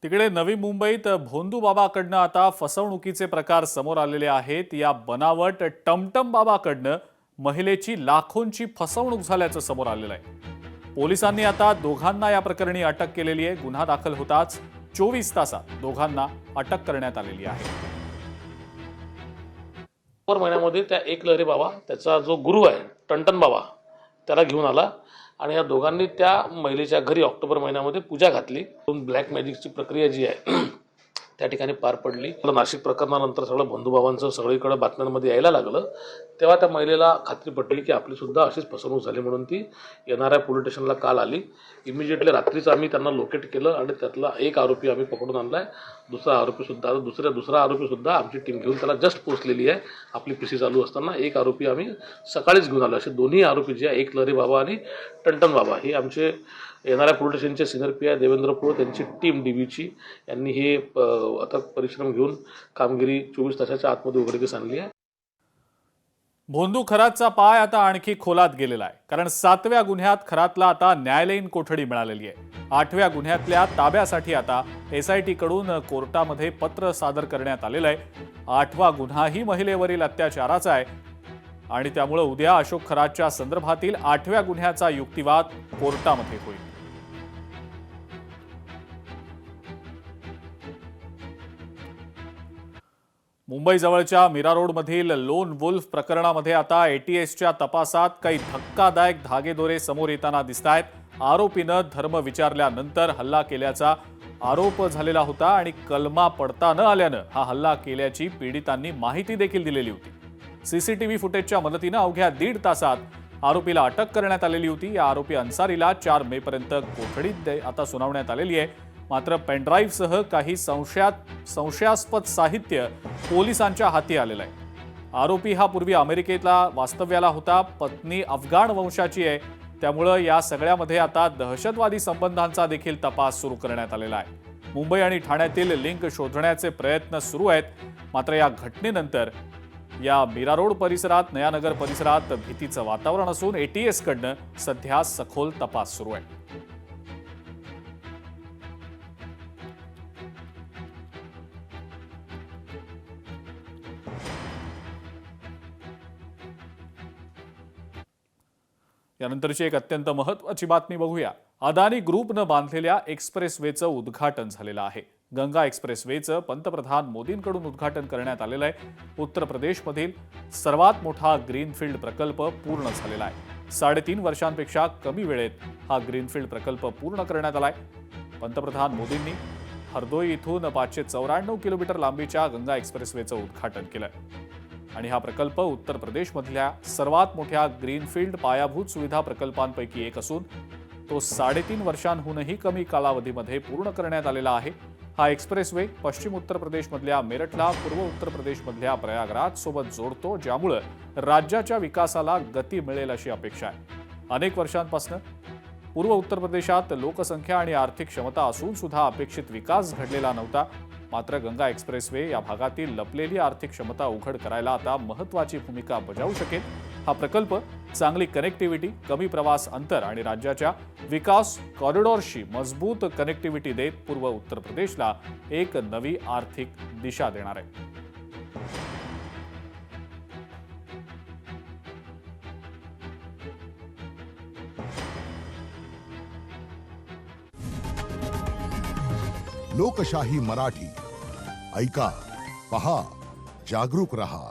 तिकडे नवी मुंबईत भोंदू बाबाकडनं आता फसवणुकीचे प्रकार समोर आलेले आहेत। या बनावट टमटम बाबाकडनं महिलेची लाखोंची फसवणूक झाल्याचं समोर आलेलं आहे। पोलिसांनी आता दोघांना या प्रकरणी अटक केलेली आहे। गुन्हा दाखल होताच 24 तासात दोघांना अटक करण्यात आलेली आहे। महिन्यामध्ये त्या एकलहरी बाबा त्याचा जो गुरु आहे टंटन बाबा त्याला घेऊन आला आणि या दोघांनी त्या महिलेच्या घरी ऑक्टोबर महिन्यामध्ये पूजा घातली। ब्लॅक मॅजिकची प्रक्रिया जी आहे त्या ठिकाणी पार पडली। नाशिक प्रकरणानंतर सगळं बंधूभावांचं सगळीकडे बातम्यांमध्ये यायला लागलं, तेव्हा त्या महिलेला खात्री पटली की आपली सुद्धा अशीच फसवणूक झाली, म्हणून ती येणाऱ्या पोलीस स्टेशनला काल आली। इमिजिएटली रात्रीच आम्ही त्यांना लोकेट केलं आणि त्यातला एक आरोपी आम्ही पकडून आणलाय। दुसरा आरोपी सुद्धा आमची टीम घेऊन त्याला जस्ट पोहोचलेली आहे। आपली पीसी चालू असताना एक आरोपी आम्ही सकाळीच घेऊन आलो। असे दोन्ही आरोपी जे आहे एकलहरी बाबा आणि टंटन बाबा हे आमचे येणाऱ्या पोलीस स्टेशनचे सिनियर पी आय देवेंद्र पोळ त्यांची टीम डीबीची यांनी हे आता परिश्रम घेऊन कामगिरी 24 तासाच्या आतमध्ये उघडकीस आणली आहे। भोंदू खरातचा पाय आता आणखी खोलात गेलेला आहे, कारण 7व्या गुन्ह्यात खरातला आता न्यायालयीन कोठडी मिळालेली आहे। 8व्या गुन्ह्यातल्या ताब्यासाठी आता SIT कडून कोर्टामध्ये पत्र सादर करण्यात आलेलं आहे। 8वा गुन्हाही महिलेवरील अत्याचाराचा आहे आणि त्यामुळे उद्या अशोक खरातच्या संदर्भातील 8व्या गुन्ह्याचा युक्तिवाद कोर्टामध्ये होईल। मुंबई जवळच्या मीरा रोडमधील लोन वुल्फ प्रकरणामध्ये आता ATSच्या तपासात काही धक्कादायक धागेदोरे समोर येताना दिसतायत। आरोपीनं धर्म विचारल्यानंतर हल्ला केल्याचा आरोप झालेला होता आणि कलमा पडता न आल्यानं हा हल्ला केल्याची पीडितांनी माहिती देखील दिलेली होती। CCTV फुटेजच्या मदतीनं अवघ्या 1.5 तासात आरोपीला अटक करण्यात आलेली होती। या आरोपी अन्सारीला 4 मेपर्यंत कोठडीत आता सुनावण्यात आलेली आहे। मात्र पेनड्राईव्हसह काही संशयास्पद साहित्य पोलिसांच्या हाती आलेलं आहे। आरोपी हा पूर्वी अमेरिकेतला वास्तव्याला होता। पत्नी अफगाण वंशाची आहे, त्यामुळे या सगळ्यामध्ये आता दहशतवादी संबंधांचा देखील तपास सुरू करण्यात आलेला आहे। मुंबई आणि ठाण्यातील लिंक शोधण्याचे प्रयत्न सुरू आहेत। मात्र या घटनेनंतर या मीरा रोड परिसरात, नयानगर परिसरात भीतीचं वातावरण असून ATS कडनं सध्या सखोल तपास सुरू आहे। यानंतरची एक अत्यंत महत्त्वाची बातमी बघूया। अदानी ग्रुपनं बांधलेल्या एक्सप्रेसवेचं उद्घाटन झालेलं आहे। गंगा एक्सप्रेसवेचं पंतप्रधान मोदींकडून उद्घाटन करण्यात आलेलं आहे। उत्तर प्रदेशमधील सर्वात मोठा ग्रीनफील्ड प्रकल्प पूर्ण झालेला आहे। 3.5 वर्षांपेक्षा कमी वेळेत हा ग्रीनफील्ड प्रकल्प पूर्ण करण्यात आलाय। पंतप्रधान मोदींनी हरदोई इथून 594 किलोमीटर लांबीच्या गंगा एक्सप्रेसवेचं उद्घाटन केलं आणि हा प्रकल्प उत्तर प्रदेशमधल्या सर्वात मोठ्या ग्रीनफील्ड पायाभूत सुविधा प्रकल्पांपैकी एक असून तो 3.5 वर्षांहूनही कमी कालावधीमध्ये पूर्ण करण्यात आलेला आहे। हा एक्सप्रेसवे पश्चिम उत्तर प्रदेशमधल्या मेरठला पूर्व उत्तर प्रदेशमधल्या प्रयागराज सोबत जोडतो, ज्यामुळे राज्याच्या विकासाला गती मिळेल अशी अपेक्षा आहे। अनेक वर्षांपासून पूर्व उत्तर प्रदेशात लोकसंख्या आणि आर्थिक क्षमता असून सुद्धा अपेक्षित विकास घडलेला नव्हता। मात्र गंगा एक्सप्रेसवे या भागातील लपलेली आर्थिक क्षमता उघड करायला आता महत्त्वाची भूमिका बजावू शकेल। हा प्रकल्प चांगली कनेक्टिव्हिटी, कमी प्रवास अंतर आणि राज्याच्या विकास कॉरिडॉरशी मजबूत कनेक्टिव्हिटी देत पूर्व उत्तर प्रदेशला एक नवी आर्थिक दिशा देणार आहे। लोकशाही मराठी ऐका, पहा, जागरूक रहा।